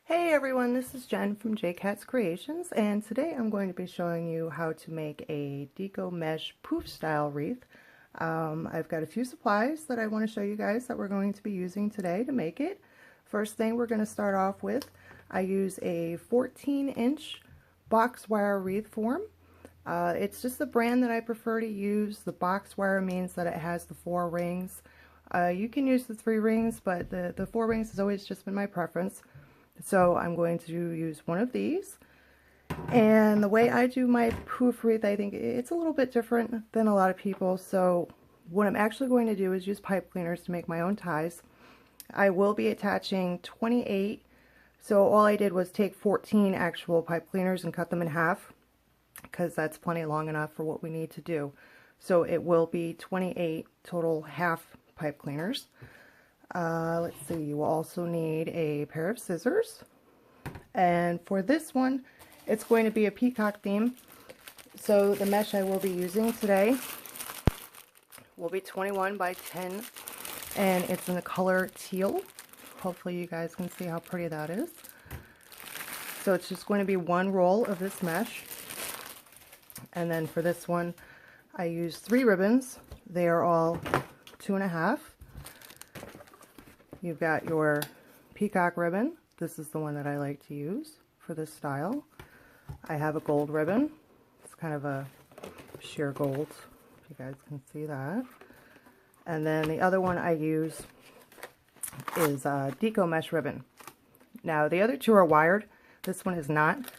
Hey everyone, this is Jen from JCats Creations, and today I'm going to be showing you how to make a Deco mesh poof style wreath. I've got a few supplies that I want to show you guys that we're going to be using today to make it. First thing we're going to start off with, I use a 14-inch box wire wreath form. It's just the brand that I prefer to use. The box wire means that it has the 4 rings. You can use the 3 rings, but the 4 rings has always just been my preference. So I'm going to use one of these. And the way I do my poof wreath, I think it's a little bit different than a lot of people. So what I'm actually going to do is use pipe cleaners to make my own ties. I will be attaching 28. So all I did was take 14 actual pipe cleaners and cut them in half, because that's plenty long enough for what we need to do. So it will be 28 total half pipe cleaners. Let's see, you will also need a pair of scissors. And for this one, it's going to be a peacock theme. So the mesh I will be using today will be 21 by 10, and it's in the color teal. Hopefully you guys can see how pretty that is. So it's just going to be one roll of this mesh. And then for this one, I use 3 ribbons. They are all 2.5. You've got your peacock ribbon. This is the one that I like to use for this style. I have a gold ribbon. It's kind of a sheer gold, if you guys can see that. And then the other one I use is Deco mesh ribbon. Now the other 2 are wired. This one is not,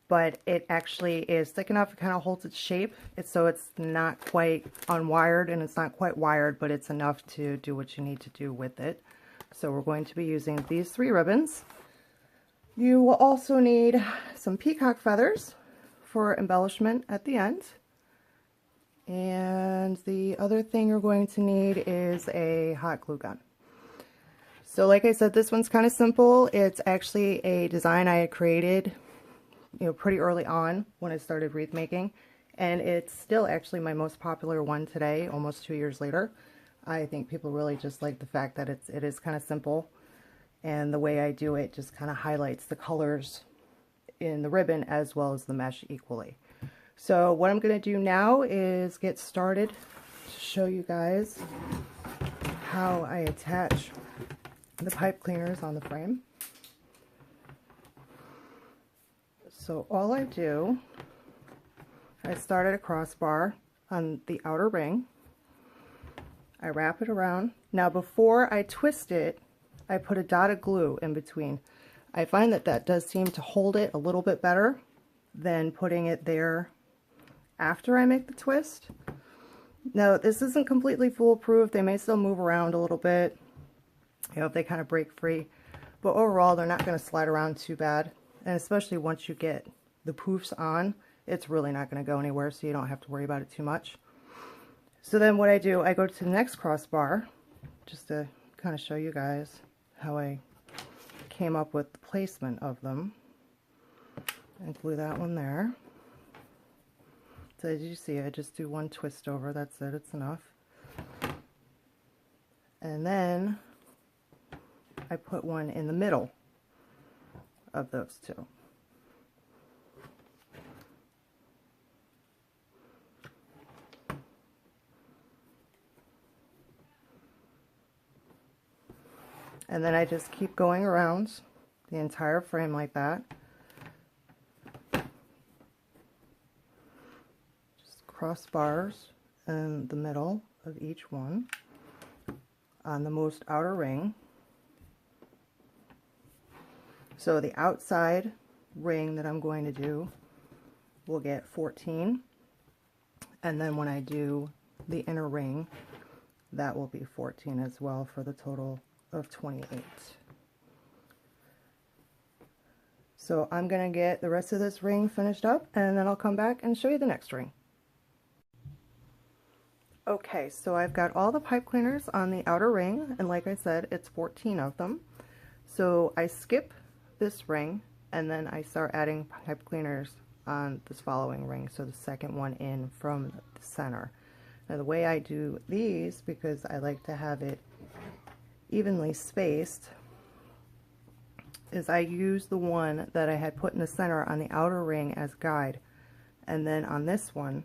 but it actually is thick enough. It kind of holds its shape. So it's not quite unwired and it's not quite wired, but it's enough to do what you need to do with it. So we're going to be using these 3 ribbons. You will also need some peacock feathers for embellishment at the end. And the other thing you're going to need is a hot glue gun. So like I said, this one's kind of simple. It's actually a design I had created, pretty early on when I started wreath making. And it's still actually my most popular one today, almost 2 years later. I think people really just like the fact that it is kind of simple, and the way I do it just kind of highlights the colors in the ribbon as well as the mesh equally. So what I'm going to do now is get started to show you guys how I attach the pipe cleaners on the frame. So all I do, I start at a crossbar on the outer ring. I wrap it around. Now before I twist it, I put a dot of glue in between. I find that that does seem to hold it a little bit better than putting it there after I make the twist. Now this isn't completely foolproof. They may still move around a little bit, if they kind of break free. But overall, they're not going to slide around too bad. And especially once you get the poofs on, it's really not going to go anywhere, so you don't have to worry about it too much. So then what I do, I go to the next crossbar, just to kind of show you guys how I came up with the placement of them. And glue that one there. So as you see, I just do one twist over, that's it, it's enough. And then I put one in the middle of those 2. And then I just keep going around the entire frame like that. Just cross bars in the middle of each one on the most outer ring. So the outside ring that I'm going to do will get 14. And then when I do the inner ring, that will be 14 as well, for the total of 28. So I'm going to get the rest of this ring finished up, and then I'll come back and show you the next ring. Okay, so I've got all the pipe cleaners on the outer ring, and like I said, it's 14 of them. So I skip this ring, and then I start adding pipe cleaners on this following ring, so the second one in from the center. Now the way I do these, because I like to have it evenly spaced, is I use the one that I had put in the center on the outer ring as guide, and then on this one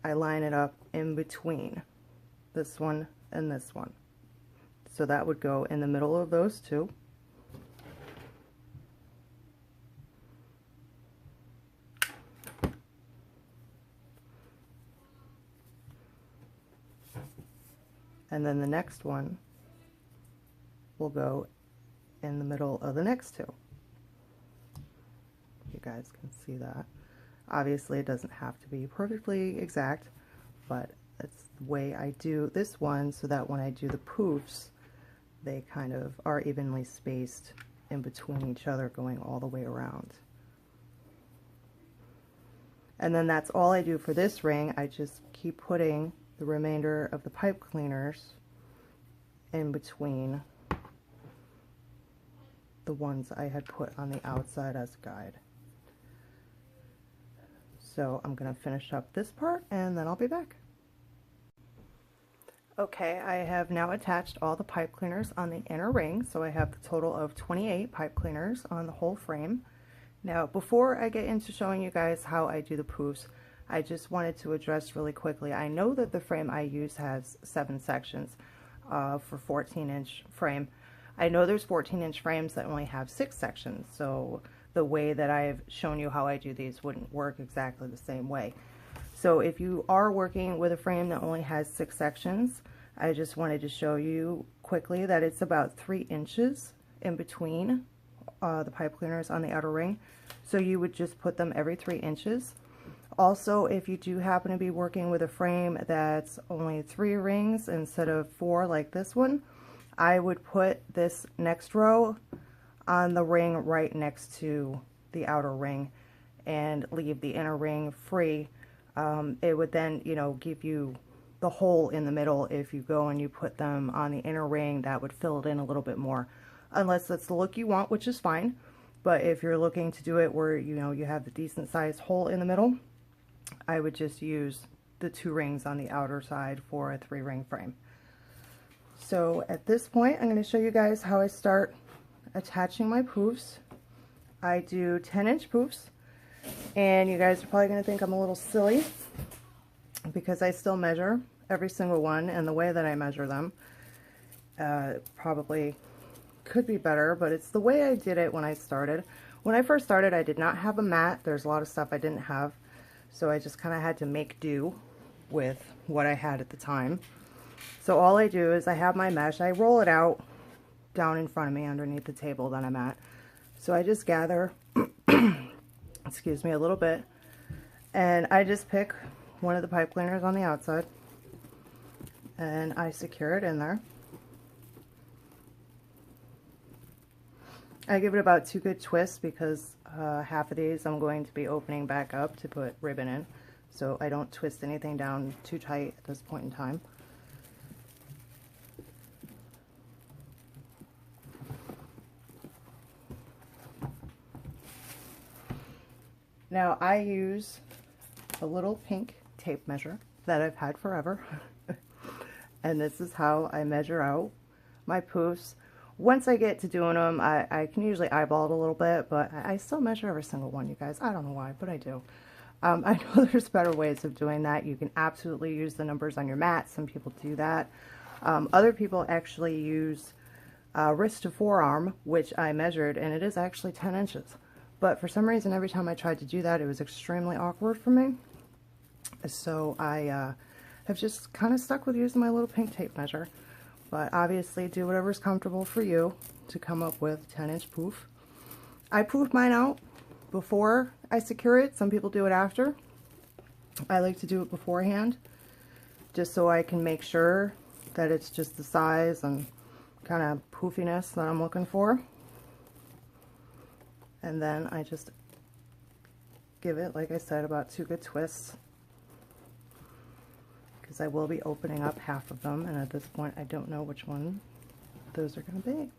I line it up in between this one and this one. So that would go in the middle of those two. And then the next one will go in the middle of the next two. You guys can see that. Obviously it doesn't have to be perfectly exact, but that's the way I do this one, so that when I do the poofs, they kind of are evenly spaced in between each other, going all the way around. And then that's all I do for this ring. I just keep putting the remainder of the pipe cleaners in between the ones I had put on the outside as a guide. So I'm going to finish up this part and then I'll be back. Okay, I have now attached all the pipe cleaners on the inner ring, so I have the total of 28 pipe cleaners on the whole frame. Now, before I get into showing you guys how I do the poofs, I just wanted to address really quickly. I know that the frame I use has 7 sections for 14-inch frame. I know there's 14-inch frames that only have 6 sections, so the way that I've shown you how I do these wouldn't work exactly the same way. So if you are working with a frame that only has 6 sections, I just wanted to show you quickly that it's about 3 inches in between the pipe cleaners on the outer ring. So you would just put them every 3 inches. Also, if you do happen to be working with a frame that's only 3 rings instead of 4 like this one, I would put this next row on the ring right next to the outer ring and leave the inner ring free. It would then, you know, give you the hole in the middle. If you go and you put them on the inner ring, that would fill it in a little bit more, unless that's the look you want, which is fine. But if you're looking to do it where, you know, you have the decent sized hole in the middle, I would just use the 2 rings on the outer side for a 3-ring frame. So at this point, I'm going to show you guys how I start attaching my poofs. I do 10-inch poofs, and you guys are probably going to think I'm a little silly because I still measure every single one, and the way that I measure them probably could be better, but it's the way I did it when I started. When I first started, I did not have a mat. There's a lot of stuff I didn't have, so I just kind of had to make do with what I had at the time. So all I do is I have my mesh, I roll it out down in front of me underneath the table that I'm at. So I just gather, excuse me, a little bit, and I just pick one of the pipe cleaners on the outside and I secure it in there. I give it about 2 good twists because half of these I'm going to be opening back up to put ribbon in, so I don't twist anything down too tight at this point in time. Now I use a little pink tape measure that I've had forever and this is how I measure out my poofs. Once I get to doing them, I can usually eyeball it a little bit, but I still measure every single one, you guys. I don't know why, but I do. I know there's better ways of doing that. You can absolutely use the numbers on your mat. Some people do that. Other people actually use wrist to forearm, which I measured, and it is actually 10 inches. But for some reason, every time I tried to do that, it was extremely awkward for me. So I have just kind of stuck with using my little pink tape measure. But obviously, do whatever's comfortable for you to come up with 10-inch poof. I poof mine out before I secure it. Some people do it after. I like to do it beforehand, just so I can make sure that it's just the size and kind of poofiness that I'm looking for. And then I just give it, like I said, about 2 good twists, because I will be opening up half of them, and at this point I don't know which one those are going to be.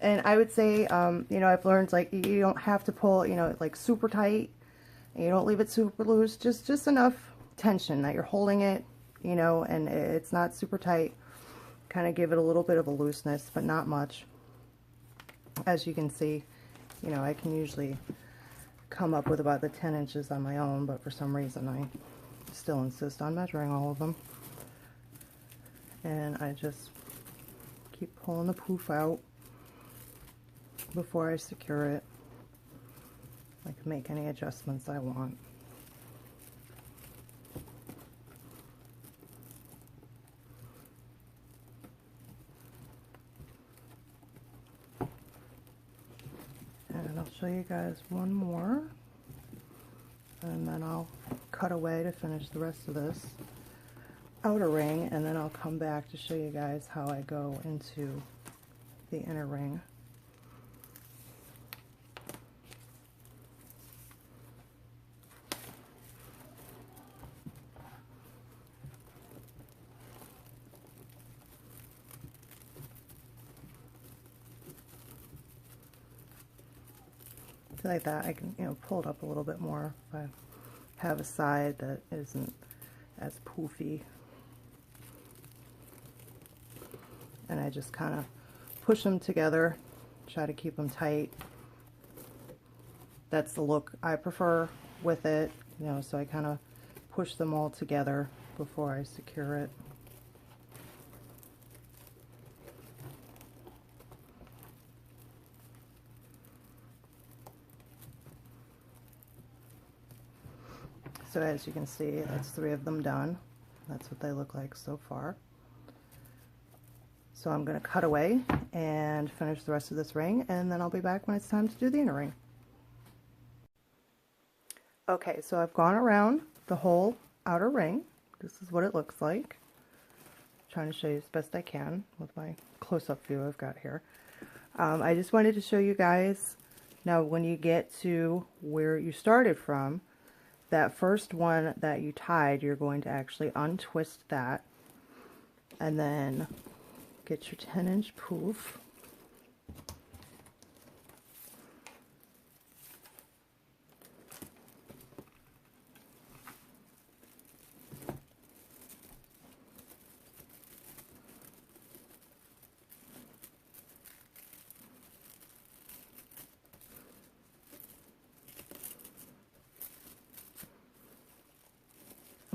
And I would say, you know, I've learned, like, you don't have to pull, you know, like super tight, and you don't leave it super loose, just enough tension that you're holding it, you know, and it's not super tight. kind of give it a little bit of a looseness, but not much. As you can see, you know, I can usually come up with about the 10 inches on my own, but for some reason I still insist on measuring all of them. And I just keep pulling the poof out before I secure it. I can make any adjustments I want. And I'll show you guys one more, and then I'll cut away to finish the rest of this outer ring, and then I'll come back to show you guys how I go into the inner ring. Like that, I can, you know, pull it up a little bit more if I have a side that isn't as poofy. And I just kind of push them together, try to keep them tight. That's the look I prefer with it, you know, so I kind of push them all together before I secure it. So as you can see, that's 3 of them done. That's what they look like so far. So I'm going to cut away and finish the rest of this ring, and then I'll be back when it's time to do the inner ring. Okay, so I've gone around the whole outer ring. This is what it looks like. I'm trying to show you as best I can with my close-up view I've got here. I just wanted to show you guys, now when you get to where you started from, that first one that you tied, you're going to actually untwist that and then get your 10-inch poof.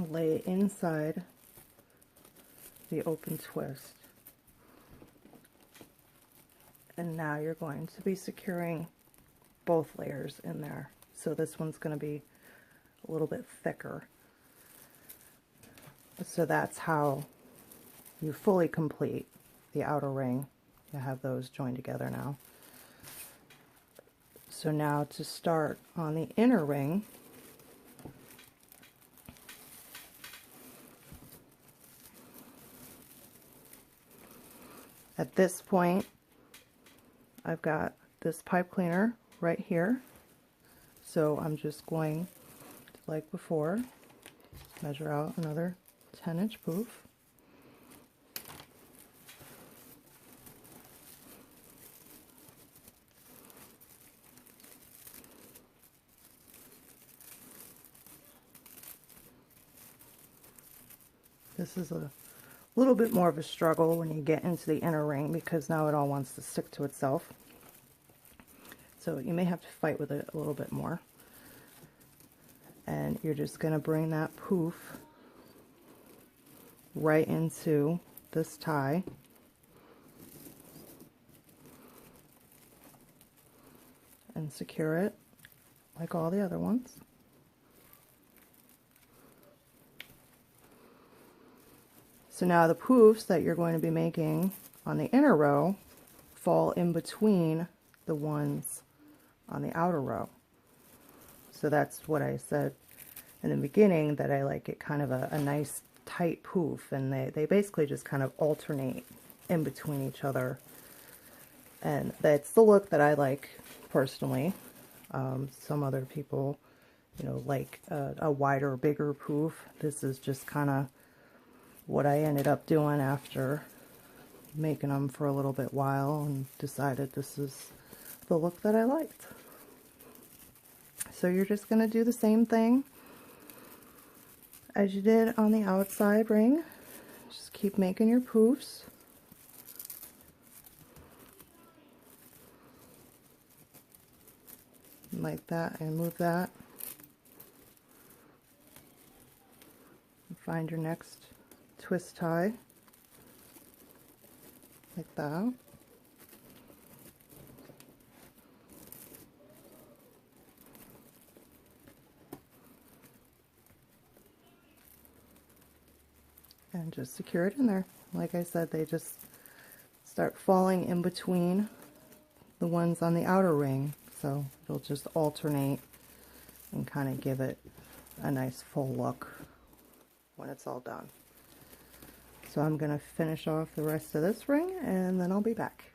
Lay it inside the open twist, and now you're going to be securing both layers in there. So this one's going to be a little bit thicker. So that's how you fully complete the outer ring. You have those joined together now. So now to start on the inner ring, at this point, I've got this pipe cleaner right here, so I'm just going to, like before, measure out another 10-inch poof. This is a little bit more of a struggle when you get into the inner ring because now it all wants to stick to itself. So you may have to fight with it a little bit more. And you're just going to bring that poof right into this tie. And secure it like all the other ones. So now the poofs that you're going to be making on the inner row fall in between the ones on the outer row. So that's what I said in the beginning, that I like it kind of a nice tight poof, and they basically just kind of alternate in between each other. And that's the look that I like personally. Some other people, you know, like a wider, bigger poof. This is just kind of what I ended up doing after making them for a little bit while and decided this is the look that I liked. So you're just going to do the same thing as you did on the outside ring. Just keep making your poofs like that, and move that. And find your next twist tie, like that. And just secure it in there. Like I said, they just start falling in between the ones on the outer ring, so it'll just alternate and kind of give it a nice full look when it's all done. So I'm going to finish off the rest of this ring and then I'll be back.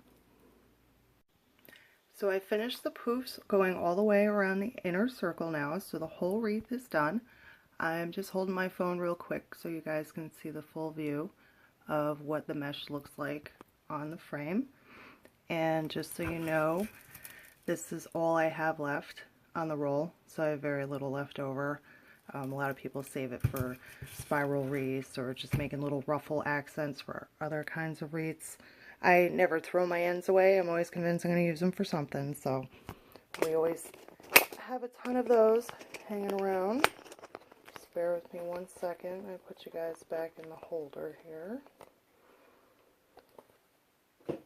So I finished the poofs going all the way around the inner circle now, so the whole wreath is done. I'm just holding my phone real quick so you guys can see the full view of what the mesh looks like on the frame. And just so you know, this is all I have left on the roll, so I have very little left over. A lot of people save it for spiral wreaths or just making little ruffle accents for other kinds of wreaths. I never throw my ends away. I'm always convinced I'm going to use them for something, so we always have a ton of those hanging around. Just bear with me one second. I put you guys back in the holder here. Okay.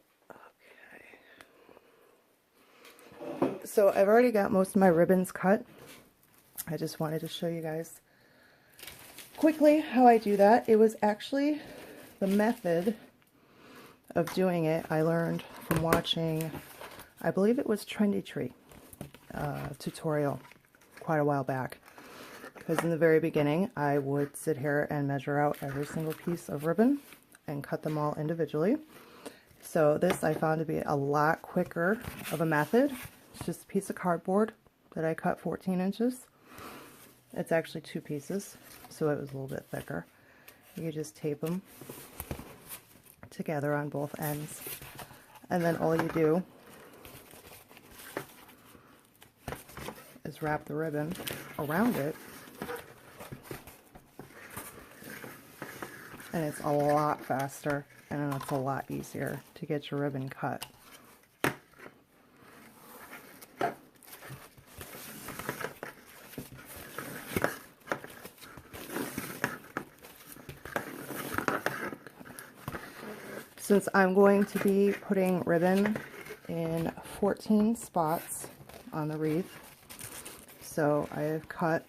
So I've already got most of my ribbons cut. I just wanted to show you guys quickly how I do that. It was actually the method of doing it I learned from watching, I believe it was Trendy Tree tutorial quite a while back. Because in the very beginning I would sit here and measure out every single piece of ribbon and cut them all individually. So this I found to be a lot quicker of a method. It's just a piece of cardboard that I cut 14 inches. It's actually 2 pieces, so it was a little bit thicker. You just tape them together on both ends, and then all you do is wrap the ribbon around it, and it's a lot faster and it's a lot easier to get your ribbon cut. Since I'm going to be putting ribbon in 14 spots on the wreath, so I have cut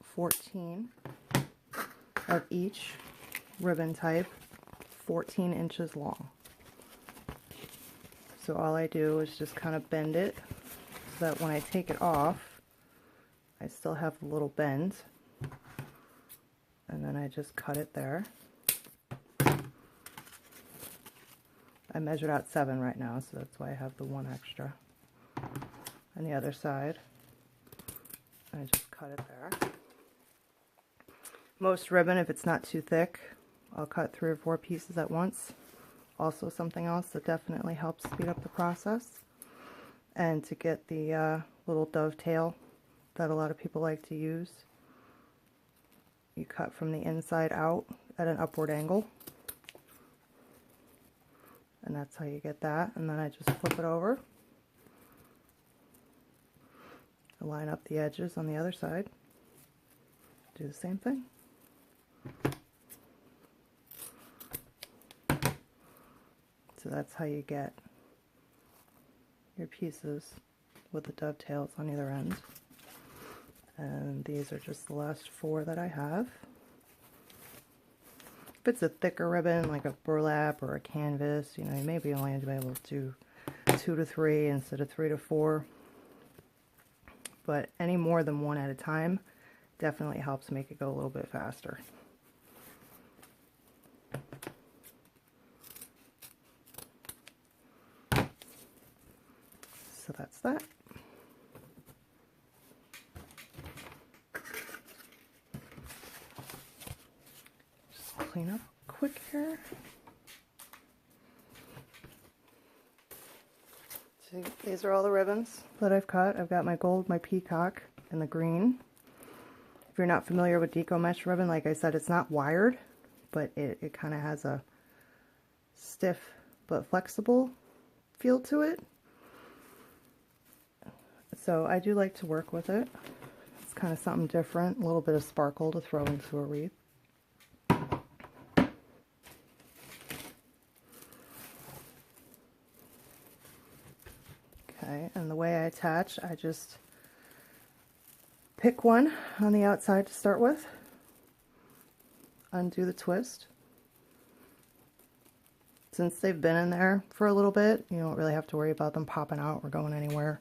14 of each ribbon type, 14 inches long. So all I do is just kind of bend it so that when I take it off, I still have a little bend, and then I just cut it there. I measured out 7 right now, so that's why I have the 1 extra. On the other side, I just cut it there. Most ribbon, if it's not too thick, I'll cut 3 or 4 pieces at once. Also something else that definitely helps speed up the process. And to get the little dovetail that a lot of people like to use, you cut from the inside out at an upward angle. And that's how you get that. And then I just flip it over. Line up the edges on the other side. Do the same thing. So that's how you get your pieces with the dovetails on either end. And these are just the last 4 that I have. If it's a thicker ribbon, like a burlap or a canvas, you know, you may be only able to do 2 to 3 instead of 3 to 4. But any more than 1 at a time definitely helps make it go a little bit faster. So that's that. Just clean up quick here. So these are all the ribbons that I've cut. I've got my gold, my peacock, and the green. If you're not familiar with Deco mesh ribbon, like I said, it's not wired, but it kind of has a stiff but flexible feel to it. So I do like to work with it. It's kind of something different, a little bit of sparkle to throw into a wreath. Okay, and the way I attach, I just pick one on the outside to start with, undo the twist. Since they've been in there for a little bit, you don't really have to worry about them popping out or going anywhere.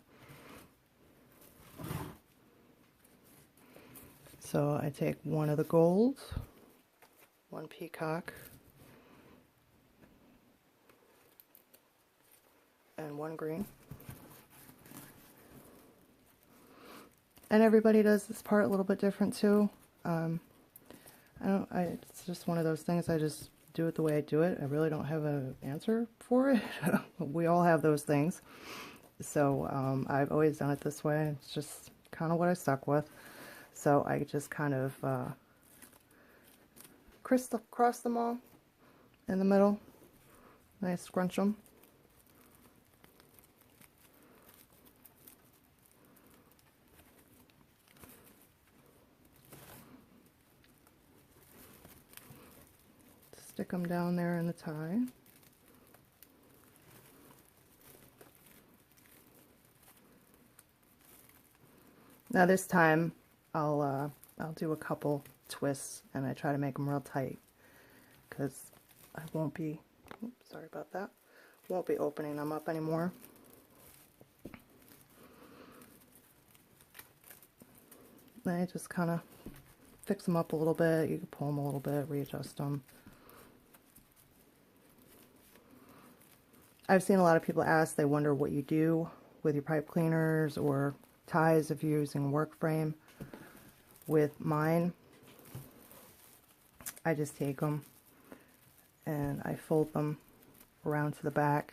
So I take one of the golds, one peacock, and one green. And everybody does this part a little bit different too. It's just one of those things, I just do it the way I do it. I really don't have an answer for it. We all have those things. So I've always done it this way. It's just kind of what I stuck with. So I just kind of cross them all in the middle. And I scrunch them. Stick them down there in the tie. Now this time I'll do a couple twists, and I try to make them real tight because I won't be, oops, sorry about that, won't be opening them up anymore. Then I just kind of fix them up a little bit. You can pull them a little bit, readjust them. I've seen a lot of people ask, they wonder what you do with your pipe cleaners or ties if you're using a work frame. With mine, I just take them and I fold them around to the back.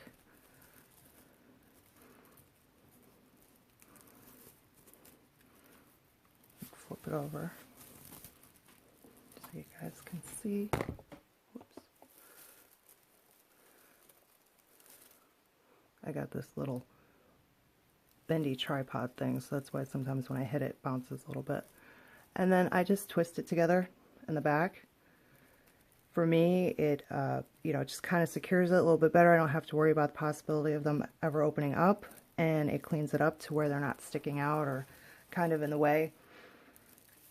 Flip it over so you guys can see. I got this little bendy tripod thing, so that's why sometimes when I hit it, it bounces a little bit. And then I just twist it together in the back. For me, it just kind of secures it a little bit better. I don't have to worry about the possibility of them ever opening up, and it cleans it up to where they're not sticking out or kind of in the way.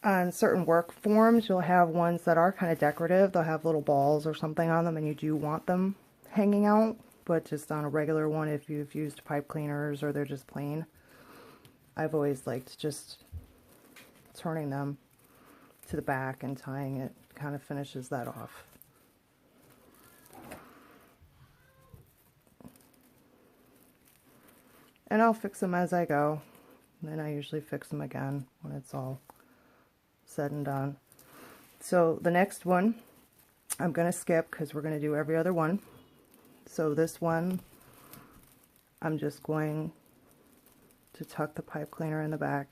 On certain work forms, you'll have ones that are kind of decorative. They'll have little balls or something on them, and you do want them hanging out. But just on a regular one, if you've used pipe cleaners or they're just plain, I've always liked just turning them to the back and tying it. Kind of finishes that off. And I'll fix them as I go. And then I usually fix them again when it's all said and done. So the next one I'm going to skip because we're going to do every other one. So this one, I'm just going to tuck the pipe cleaner in the back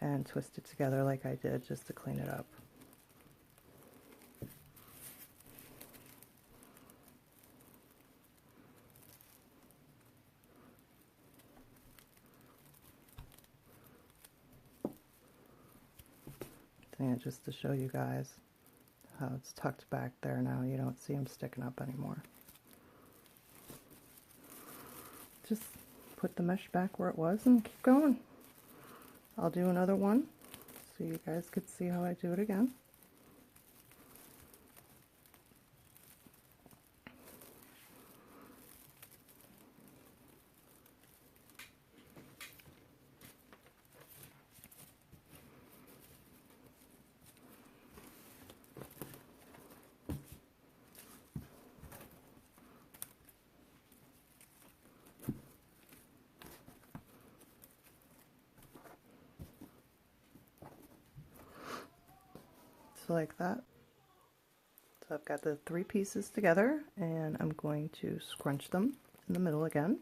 and twist it together like I did just to clean it up. And just to show you guys how it's tucked back there now, you don't see them sticking up anymore. Just put the mesh back where it was and keep going. I'll do another one so you guys could see how I do it again. So like that. So I've got the 3 pieces together, and I'm going to scrunch them in the middle again.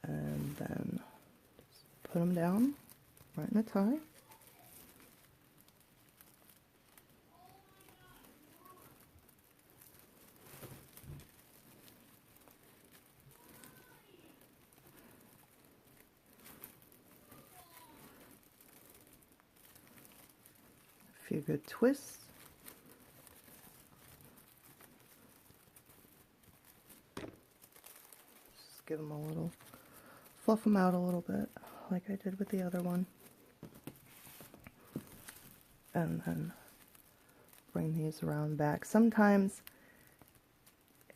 And then just put them down right in a tie. A few good twists. Just give them a little, fluff them out a little bit, like I did with the other one. And then bring these around back. Sometimes,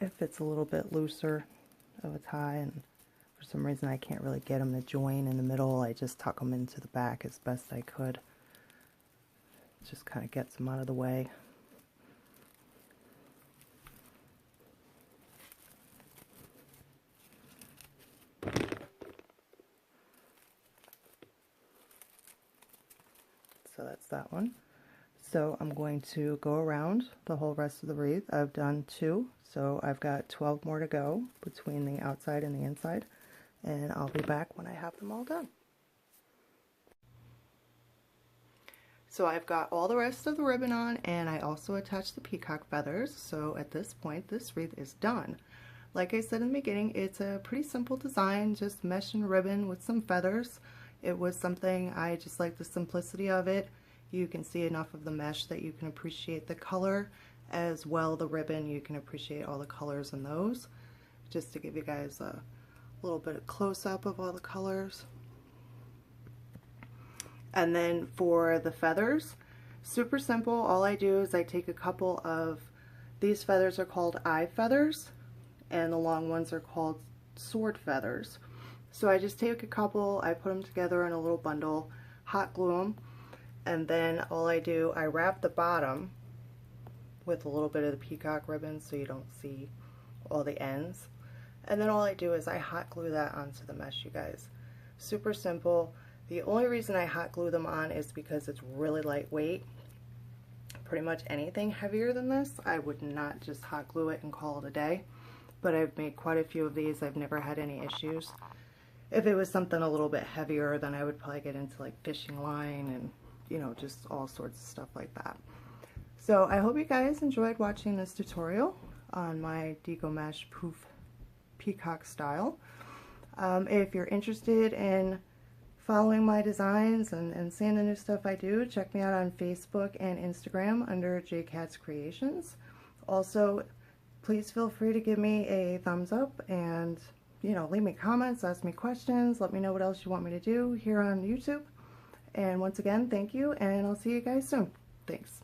if it's a little bit looser of a tie and for some reason I can't really get them to join in the middle, I just tuck them into the back as best I could. Just kind of gets them out of the way. So that's that one. So I'm going to go around the whole rest of the wreath. I've done 2, so I've got 12 more to go between the outside and the inside, and I'll be back when I have them all done. So I've got all the rest of the ribbon on, and I also attached the peacock feathers, so at this point this wreath is done. Like I said in the beginning, it's a pretty simple design, just mesh and ribbon with some feathers. It was something, I just like the simplicity of it. You can see enough of the mesh that you can appreciate the color, as well the ribbon, you can appreciate all the colors in those. Just to give you guys a little bit of close-up of all the colors. And then for the feathers, super simple. All I do is I take a couple of, these feathers are called eye feathers, and the long ones are called sword feathers. So I just take a couple, I put them together in a little bundle, hot glue them, and then all I do, I wrap the bottom with a little bit of the peacock ribbon so you don't see all the ends. And then all I do is I hot glue that onto the mesh, you guys. Super simple. The only reason I hot glue them on is because it's really lightweight. Pretty much anything heavier than this, I would not just hot glue it and call it a day. But I've made quite a few of these. I've never had any issues. If it was something a little bit heavier, then I would probably get into like fishing line and, you know, just all sorts of stuff like that. So I hope you guys enjoyed watching this tutorial on my Deco Mesh Poof peacock style. If you're interested in following my designs and seeing the new stuff I do, check me out on Facebook and Instagram under JCats Creations. Also, please feel free to give me a thumbs up and, you know, leave me comments, ask me questions, let me know what else you want me to do here on YouTube. And once again, thank you, and I'll see you guys soon. Thanks.